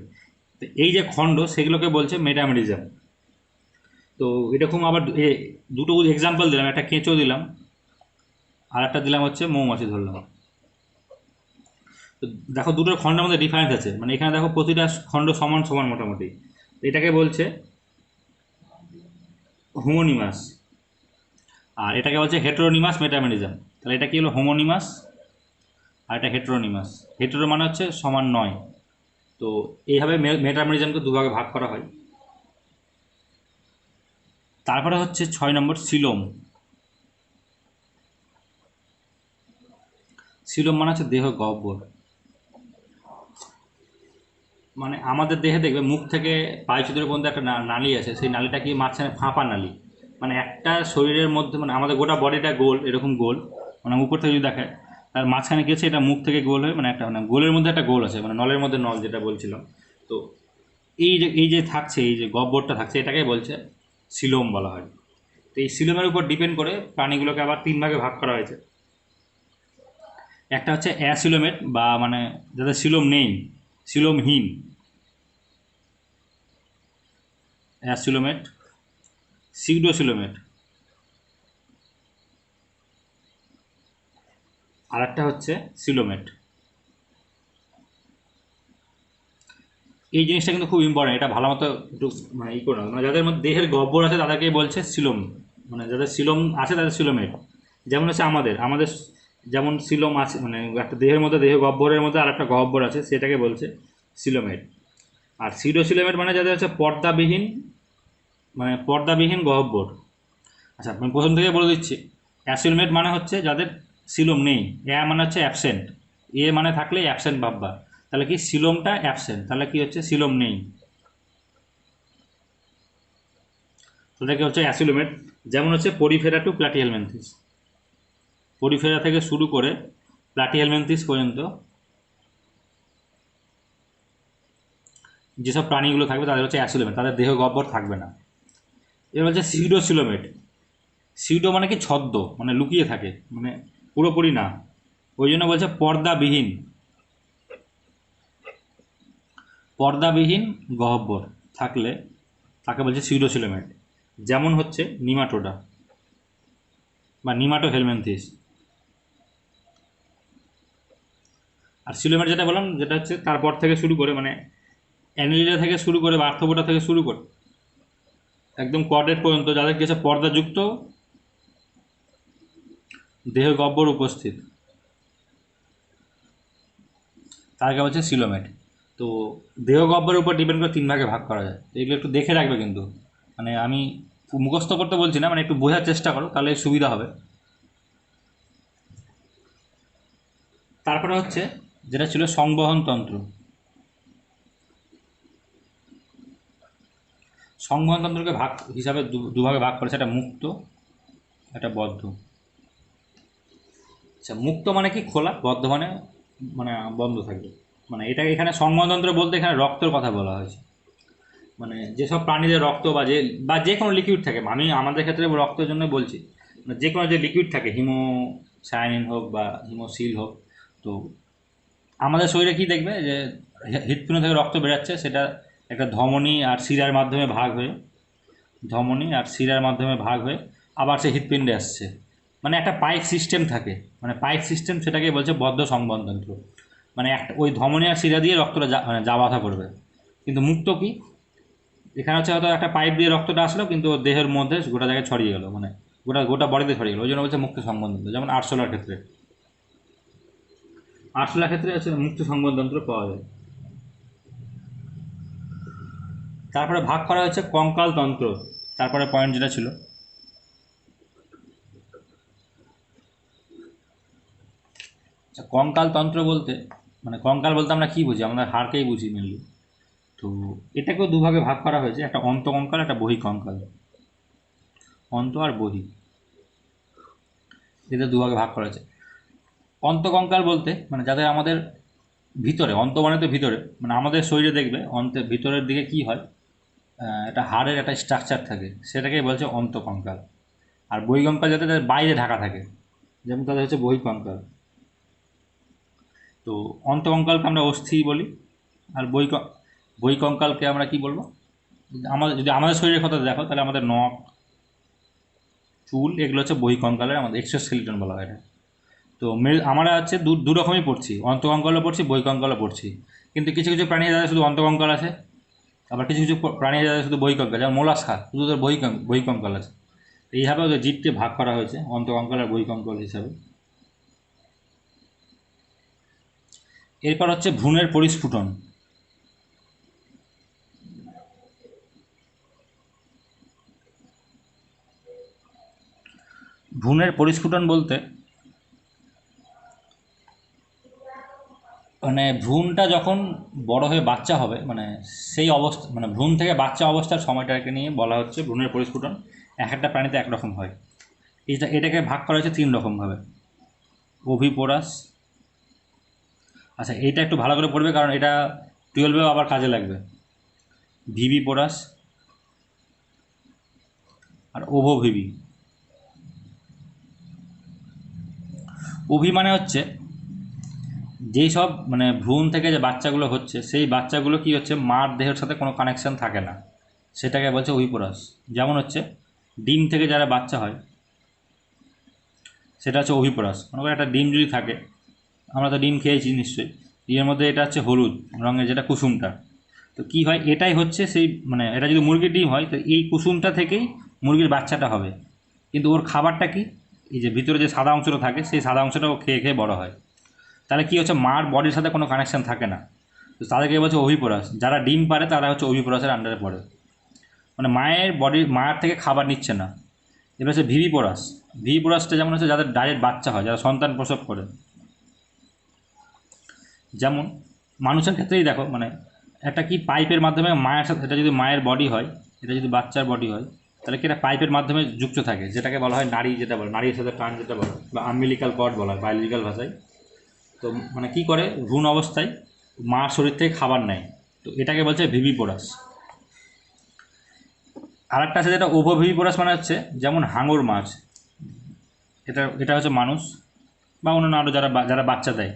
তো এই যে খণ্ড, সেগুলোকে বলছে মেটামেরিজম। তো এরকম আবার দুটো এক্সাম্পল দিলাম, একটা কেঁচো দিলাম, আর একটা দিলাম হচ্ছে মৌমাছি ধরলাম। তো দেখো দুটোর খণ্ডের মধ্যে ডিফারেন্স আছে, মানে এখানে দেখো প্রতিটা খণ্ড সমান সমান মোটামুটি। এটাকে বলছে হোমোনিমাস, আর এটাকে বলছে হেটেরোনিমাস মেটামেরিজম। তাহলে এটা কি হলো? হোমোনিমাস, আর এটা হেটেরোনিমাস। হেটেরো মানে হচ্ছে সমান নয়। তো এইভাবে মেটামেরিজমকে দুভাগে ভাগ করা হয়। তারপরে হচ্ছে 6 নম্বর, সিলোম। সিলোম মানে হচ্ছে দেহ গহ্বর। মানে আমাদের দেহে দেখবে মুখ থেকে পায়ুচিত্রের পর্যন্ত একটা নালী আছে, সেই নালীটা কি মাঝখানে ফাঁপা নালী। মানে একটা শরীরের মধ্যে, মানে আমাদের গোটা বডিটা গোল, এরকম গোল, মানে উপর থেকে যদি দেখায়, তার মাঝখানে গেছে এটা মুখ থেকে গোল হয়ে, মানে একটা মানে গোলের মধ্যে একটা গোল আছে, মানে নলের মধ্যে নল যেটা বলছিলাম। তো এই যে থাকছে, এই যে গহ্বরটা থাকছে, এটাকে বলছে সিলোম বলা হয়। তো এই সিলোমের উপর ডিপেন্ড করে প্রাণীগুলোকে আবার 3 ভাগে ভাগ করা হয়েছে। একটা হচ্ছে অ্যাসিলোমেট, বা মানে যাদের সিলোম নেই, সিলোমহীন। অ্যাসিলোমেট, সিউডোসিলোমেট, আর একটা হচ্ছে সিলোমেট। এই জিনিসটা কিন্তু খুব ইম্পর্টেন্ট, এটা ভালো মতো একটু মানে ই করে, মানে যাদের মধ্যে দেহের গহ্বর আছে তাদেরকেই বলছে সিলোম, মানে যাদের সিলোম আছে তাদের সিলোমেট। যেমন হচ্ছে আমাদের আমাদের যেমন সিলোম আছে, মানে একটা দেহের মধ্যে দেহ গহ্বরের মধ্যে আর একটা গহ্বর আছে, সেটাকে বলছে সিলোমেট। আর সিডোসিলোমেট মানে যাদের হচ্ছে পর্দাবিহীন, মানে পর্দাবিহীন গহ্বর। আচ্ছা আমি প্রথম থেকে বলে দিচ্ছি, অ্যাসিলোমেট মানে হচ্ছে যাদের সিলোম নেই, মানে হচ্ছে অ্যাবসেন্ট, মানে থাকলেই অ্যাবসেন্ট ভাববা, তাহলে কি সিলোমটা অ্যাবসেন্ট, তাহলে কি হচ্ছে সিলোম নেই, সেটাকে হচ্ছে অ্যাসিলোমেট। যেমন হচ্ছে পরিফেরা টু প্ল্যাটিহেলমিনথিস, পরিফেরা থেকে শুরু করে প্ল্যাটিহেলমিনথিস পর্যন্ত যেসব প্রাণীগুলো থাকবে তাদের হচ্ছে অ্যাসিলোমেট, তাদের দেহ গহ্বর থাকবে না। এবার হচ্ছে সিউডোসিলোমেট, সিউডো মানে কি ছদ্ম, মানে লুকিয়ে থাকে, মানে পুরোপুরি না, ওই জন্য বলছে পর্দাবিহীন, পর্দাবিহীন গহ্বর থাকলে তাকে বলছে সিউডোসিলোমেট। যেমন হচ্ছে নিমাটোডা বা নিমাটোহেলমিনথিস। আর সিলোমেট যেটা বললাম, যেটা হচ্ছে তারপর থেকে শুরু করে, মানে অ্যানিলিডা থেকে শুরু করে বা আর্থ্রোপোডা থেকে শুরু করে একদম কর্ডেট পর্যন্ত যাদের কিছু পর্দাযুক্ত দেহ গহ্বর উপস্থিত, তাকে বলছে সিলোমেট। তো দেহ গহ্বরের উপর ডিপেন্ড করে তিন ভাগে ভাগ করা যায়, তো এগুলো একটু দেখে রাখবে কিন্তু, মানে আমি মুখস্থ করতে বলছি না, মানে একটু বোঝার চেষ্টা করো তাহলে সুবিধা হবে। তারপরে হচ্ছে যেটা ছিল সংবহন তন্ত্র। সংবহন তন্ত্রকে ভাগ হিসাবে দুভাগে ভাগ করেছে, একটা মুক্ত, একটা বদ্ধ। আচ্ছা মুক্ত মানে কি খোলা, বদ্ধ মানে মানে বন্ধ থাকবে। মানে এটা এখানে সংবহনতন্ত্র বলতে এখানে রক্তের কথা বলা হয়েছে, মানে যেসব প্রাণীদের রক্ত বা যে কোনো লিকুইড থাকে, আমি আমাদের ক্ষেত্রে রক্তের জন্য বলছি, মানে যে কোনো যে লিকুইড থাকে, সায়ানিন হোক বা হিমোসিল হোক, তো আমাদের শরীরে কি দেখবে যে হৃৎপিণ্ড থেকে রক্ত বেরাচ্ছে, সেটা একটা ধমনী আর শিরার মাধ্যমে ভাগ হয়ে, ধমনী আর শিরার মাধ্যমে ভাগ হয়ে আবার সে হৃৎপিণ্ডে আসছে, মানে একটা পাইপ সিস্টেম থাকে, মানে পাইপ সিস্টেম, সেটাকে বলছে বদ্ধ সংবহনতন্ত্র। মানে একটা ওই ধমনী আর শিরা দিয়ে রক্তটা মানে যাওয়া আসা করবে। কিন্তু মুক্ত কি, এখানে হচ্ছে হয়তো একটা পাইপ দিয়ে রক্তটা আসলো কিন্তু ওর দেহের মধ্যে গোটা জায়গায় ছড়িয়ে গেলো, মানে গোটা গোটা বডিতে ছড়িয়ে গেলো, ওই জন্য বলছে মুক্ত সংবহনতন্ত্র। যেমন আরশোলার ক্ষেত্রে, আরশোলার ক্ষেত্রে হচ্ছে মুক্ত সংবহনতন্ত্র পাওয়া যায়। তারপরে ভাগ করা হয়েছে কঙ্কাল তন্ত্র, তারপরে পয়েন্ট যেটা ছিল। আচ্ছা কঙ্কাল তন্ত্র বলতে, মানে কঙ্কাল বলতে আমরা কী বুঝি, আমরা হাড়কেই বুঝি মেনলি। তো এটাকেও দুভাগে ভাগ করা হয়েছে, একটা অন্তকঙ্কাল, একটা বহিঃকঙ্কাল। অন্ত আর বহি, এদের দুভাগে ভাগ করা হয়েছে। অন্তকঙ্কাল বলতে মানে যাদের আমাদের ভিতরে, অন্ত মানে তো ভিতরে, মানে আমাদের শরীরে দেখবে অন্তের ভিতরের দিকে কি হয়, একটা হাড়ের একটা স্ট্রাকচার থাকে, সেটাকেই বলছে অন্তকঙ্কাল। আর বহিঃকঙ্কাল যাতে তাদের বাইরে ঢাকা থাকে, যেমন তাদের হচ্ছে বহিঃকঙ্কাল। তো অন্তকঙ্কালকে আমরা অস্থি বলি, আর বহিঃকঙ্কালকে আমরা কি বলবো, আমাদের যদি আমাদের শরীরের কথা দেখো তাহলে আমাদের নখ, চুল, এগুলো হচ্ছে বহিঃকঙ্কালের, আমাদের এক্সোস্কেলিটন বলা হয় এটা। তো আমরা হচ্ছে দু রকমই পড়ছি, অন্তকঙ্কালও পড়ছি, বহিঃকঙ্কালও পড়ছি। কিন্তু কিছু কিছু প্রাণী যাদের শুধু অন্তকঙ্কাল আছে, আবার কিছু কিছু প্রাণী যাদের শুধু বহিঃকঙ্কাল, যেমন মোলাস্কা, শুধু তার বহিঃকঙ্কাল আছে। এইভাবে ওদের জীবকে ভাগ করা হয়েছে অন্তকঙ্কাল আর বহিঃকঙ্কাল হিসাবে। এরপর হচ্ছে ভ্রূণের পরিস্ফুটন। ভ্রূণের পরিস্ফুটন বলতে মানে ভ্রূণটা যখন বড় হয়ে বাচ্চা হবে, মানে সেই অবস্থা, মানে ভ্রূণ থেকে বাচ্চা অবস্থার সময়টাকে নিয়ে বলা হচ্ছে ভ্রূণের পরিস্ফুটন। এক একটা প্রাণীতে একরকম হয়। এটাকে ভাগ করা হয়েছে তিন রকমভাবে। ওভিপোরাস, আচ্ছা এইটা একটু ভালো করে পড়বে কারণ এটা 12-এও আবার কাজে লাগবে। ভিভিপোরাস আর ওভোভিভি। ওভি মানে হচ্ছে যেই সব মানে ভ্রূণ থেকে যে বাচ্চাগুলো হচ্ছে, সেই বাচ্চাগুলো কি হচ্ছে, মার দেহের সাথে কোনো কানেকশন থাকে না, সেটাকে বলছে ওভিপোরাস। যেমন হচ্ছে ডিম থেকে যারা বাচ্চা হয় সেটা হচ্ছে ওভিপোরাস। মনে করি একটা ডিম যদি থাকে, আমরা তো ডিম খেয়েছি নিশ্চয়ই, ডিমের মধ্যে এটা হচ্ছে হলুদ রঙের যেটা কুসুমটা, তো কী হয় এটাই হচ্ছে সেই মানে এটা যদি মুরগির ডিম হয় তো এই কুসুমটা থেকেই মুরগির বাচ্চাটা হবে। কিন্তু ওর খাবারটা কি, এই যে ভিতরে যে সাদা অংশটা থাকে সেই সাদা অংশটা ও খেয়ে খেয়ে বড় হয়। তাহলে কী হচ্ছে, মার বডির সাথে কোনো কানেকশান থাকে না, তো তাদেরকে বলছে ওভিপোরাস। যারা ডিম পারে তারা হচ্ছে ওভিপোরাসের আন্ডারে পড়ে, মানে মায়ের থেকে খাবার নিচ্ছে না। এবার হচ্ছে ভিভিপোরাস। ভিভিপোরাসটা যেমন হচ্ছে যাদের ডাইরেক্ট বাচ্চা হয়, যারা সন্তান প্রসব করে। যেমন মানুষের ক্ষেত্রেই দেখো, মানে একটা কি পাইপের মাধ্যমে মায়ের সাথে, এটা যদি মায়ের বডি হয়, এটা যদি বাচ্চার বডি হয়, তাহলে কি এটা পাইপের মাধ্যমে যুক্ত থাকে, যেটাকে বলা হয় নারী, যেটা বলে নারীর সাথে টান যেটা বলে, বা আম্বিলিকাল কর্ড বলা হয় বায়োলজিক্যাল ভাষায়। তো মানে কি করে, ভ্রূণ অবস্থায় মার শরীর থেকে খাবার নেয়, তো এটাকে বলছে ভিভিপোরাস। আর একটা আছে যেটা ওভোভিভিপোরাস, মানে হচ্ছে যেমন হাঙর মাছ, এটা এটা হচ্ছে মানুষ বা অন্যান্য আরও যারা যারা বাচ্চা দেয়,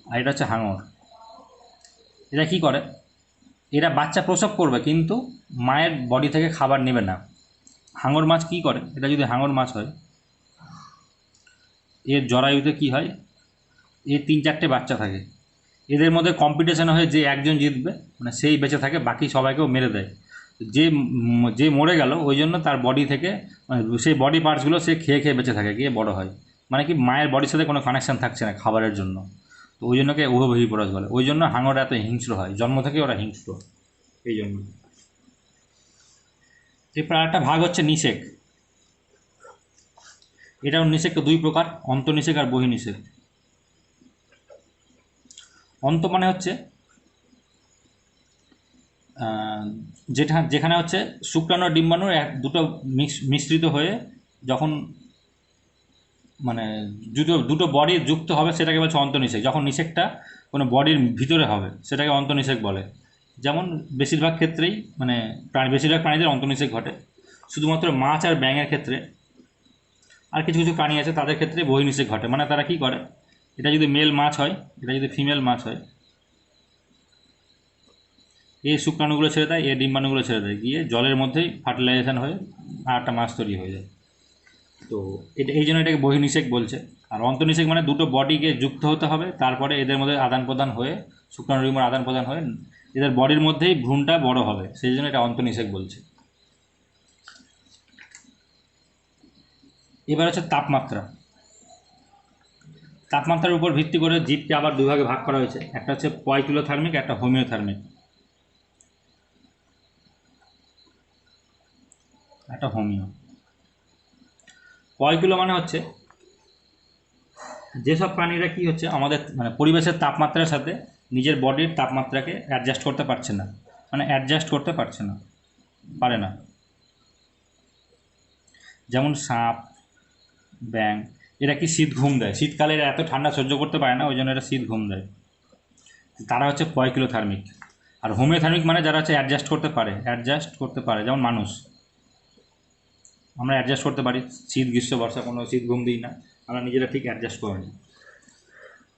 আর এটা হচ্ছে হাঙর। এরা কী করে, এরা বাচ্চা প্রসব করবে কিন্তু মায়ের বডি থেকে খাবার নেবে না। হাঙর মাছ কী করে, এটা যদি হাঙর মাছ হয়, এর জরায়ুতে কী হয়, এর 3-4টে বাচ্চা থাকে, এদের মধ্যে কম্পিটিশন হয় যে একজন জিতবে, মানে সেই বেঁচে থাকে, বাকি সবাইকেও মেরে দেয়। যে যে মরে গেল ওই জন্য তার বডি থেকে মানে সেই বডি পার্টসগুলো সে খেয়ে খেয়ে বেঁচে থাকে, গিয়ে বড় হয়। মানে কি মায়ের বডির সাথে কোনো কানেকশান থাকছে না খাবারের জন্য, তো ওই জন্যকে ওভিপোরাস বলে। ওই জন্য হাঙরটা এত হিংস্র হয়, জন্ম থেকে ওরা হিংস্র এই জন্য। এরপর একটা ভাগ হচ্ছে নিষেক। এটাও নিষেক দুই প্রকার, অন্তনিষেক আর বহির্নিষেক। অন্ত মানে হচ্ছে যেখানে হচ্ছে শুক্রাণু আর ডিম্বাণুর দুটো মিশ্রিত হয়ে যখন মানে দুটো বডি যুক্ত হবে সেটাকে বলছে অন্তনিষেক। যখন নিষেকটা কোনো বডির ভিতরে হবে সেটাকে অন্তনিষেক বলে। যেমন বেশিরভাগ ক্ষেত্রেই মানে বেশিরভাগ প্রাণীদের অন্তনিষেক ঘটে, শুধুমাত্র মাছ আর ব্যাঙের ক্ষেত্রে আর কিছু কিছু প্রাণী আছে তাদের ক্ষেত্রে বহির্নিষেক ঘটে। মানে তারা কি করে, এটা যদি মেল মাছ হয়, এটা যদি ফিমেল মাছ হয়, এই শুক্রাণুগুলো ছেড়ে দেয়, এই ডিম্বাণুগুলো ছেড়ে দেয়, গিয়ে জলের মধ্যেই ফার্টিলাইজেশন হয়ে আর একটা মাছ তৈরি হয়ে যায়। তো এটা এই জন্য এটাকে বহির্নিষেক বলছে। আর অন্তর্নিষেক মানে দুটো বডিকে যুক্ত হতে হবে, তারপরে এদের মধ্যে আদান প্রদান হয়ে শুক্রাণু ডিম্বাণুর আদান প্রদান হয়ে এদের বডির মধ্যেই ভ্রূণটা বড় হবে, সেই জন্য এটা অন্তর্নিষেক বলছে। এবার হচ্ছে তাপমাত্রা। তাপমাত্রার উপর ভিত্তি করে জীবকে আবার দুই ভাগে ভাগ করা হয়েছে, একটা হচ্ছে পয়কিলোথার্মিক, একটা হোমিওথার্মিক। একটা হোমিও। পয়কিলো মানে হচ্ছে যেসব প্রাণীরা কি হচ্ছে আমাদের মানে পরিবেশের তাপমাত্রার সাথে নিজের বডির তাপমাত্রাকে অ্যাডজাস্ট করতে পারছে না, মানে অ্যাডজাস্ট করতে পারছে না, পারে না। যেমন সাপ, ব্যাঙ, এরা কি শীত ঘুম দেয়, শীতকালে এরা এত ঠান্ডা সহ্য করতে পারে না, ওই জন্য এরা শীত ঘুম দেয়, তারা হচ্ছে পয়কিলোথার্মিক। আর হোমিওথার্মিক মানে যারা হচ্ছে অ্যাডজাস্ট করতে পারে, যেমন মানুষ, আমরা অ্যাডজাস্ট করতে পারি, শীত গ্রীষ্ম বর্ষা কোনো শীত ঘুম দিই না, আমরা নিজেরা ঠিক অ্যাডজাস্ট করে নিই।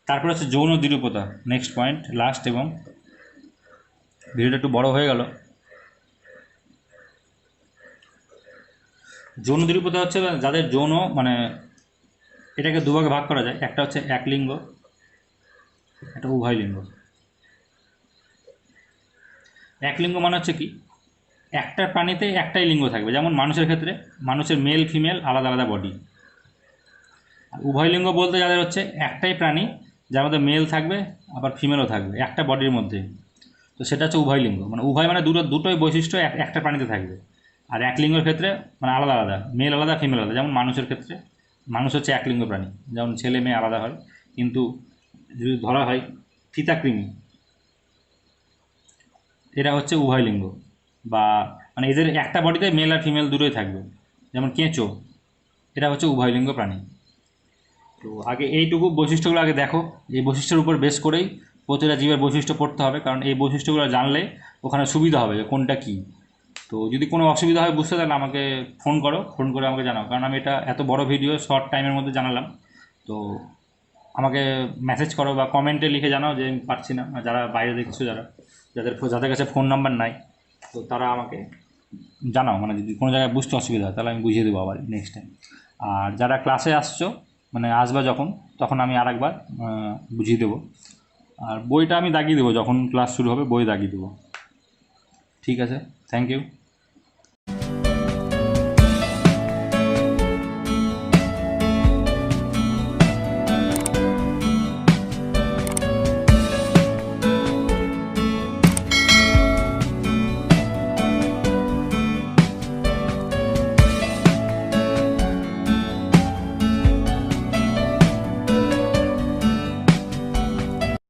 তারপরে হচ্ছে যৌন দ্বিরূপতা, নেক্সট পয়েন্ট, লাস্ট, এবং ভিডিওটা একটু বড় হয়ে গেল। যৌন দ্বিরূপতা হচ্ছে যাদের যৌন মানে এটাকে দুভাগে ভাগ করা যায়, একটা হচ্ছে এক লিঙ্গ, একটা উভয় লিঙ্গ। এক লিঙ্গ মানে হচ্ছে কি, একটা প্রাণীতে একটাই লিঙ্গ থাকবে, যেমন মানুষের ক্ষেত্রে মানুষের মেল ফিমেল আলাদা আলাদা বডি। আর উভয় লিঙ্গ বলতে যাদের হচ্ছে একটাই প্রাণী যার মধ্যে মেল থাকবে আবার ফিমেলও থাকবে একটা বডির মধ্যে, তো সেটা হচ্ছে উভয় লিঙ্গ। মানে উভয় মানে দুটোই বৈশিষ্ট্য একটা প্রাণীতে থাকবে। আর এক লিঙ্গের ক্ষেত্রে মানে আলাদা আলাদা, মেল আলাদা ফিমেল আলাদা। যেমন মানুষের ক্ষেত্রে মানুষ হচ্ছে এক লিঙ্গ প্রাণী, যেমন ছেলে মেয়ে আলাদা হয়, কিন্তু যদি ধরা হয় ফিতাকৃমি, এরা হচ্ছে উভয় লিঙ্গ, বা মানে এদের একটা বডিতে মেল আর ফিমেল দুটোই থাকবে। যেমন কেঁচো, এটা হচ্ছে উভয় লিঙ্গ প্রাণী। তো আগে এইটুকু বৈশিষ্ট্যগুলো আগে দেখো, এই বৈশিষ্ট্যের উপর বেস করেই প্রতিটা জীবের বৈশিষ্ট্য পড়তে হবে, কারণ এই বৈশিষ্ট্যগুলো জানলে ওখানে সুবিধা হবে যে কোনটা কী। তো যদি কোনো অসুবিধা হয় বুঝতে, তাহলে আমাকে ফোন করে আমাকে জানাও, কারণ আমি এটা এত বড় ভিডিও শর্ট টাইমের মধ্যে জানালাম। তো আমাকে মেসেজ করো বা কমেন্টে লিখে জানাও যে আমি পারছি না, যারা বাইরে দেখছো, যাদের কাছে ফোন নাম্বার নাই, তো তারা আমাকে জানাও, মানে যদি কোনো জায়গায় বুঝতে অসুবিধা হয় তাহলে আমি বুঝিয়ে দেবো আবার নেক্সট টাইম। আর যারা ক্লাসে আসছো, মানে আসবা যখন, তখন আমি আরেকবার বুঝিয়ে দেবো। আর বইটা আমি দাগিয়ে দেবো, যখন ক্লাস শুরু হবে বই দাগিয়ে দেবো। ঠিক আছে, থ্যাংক ইউ।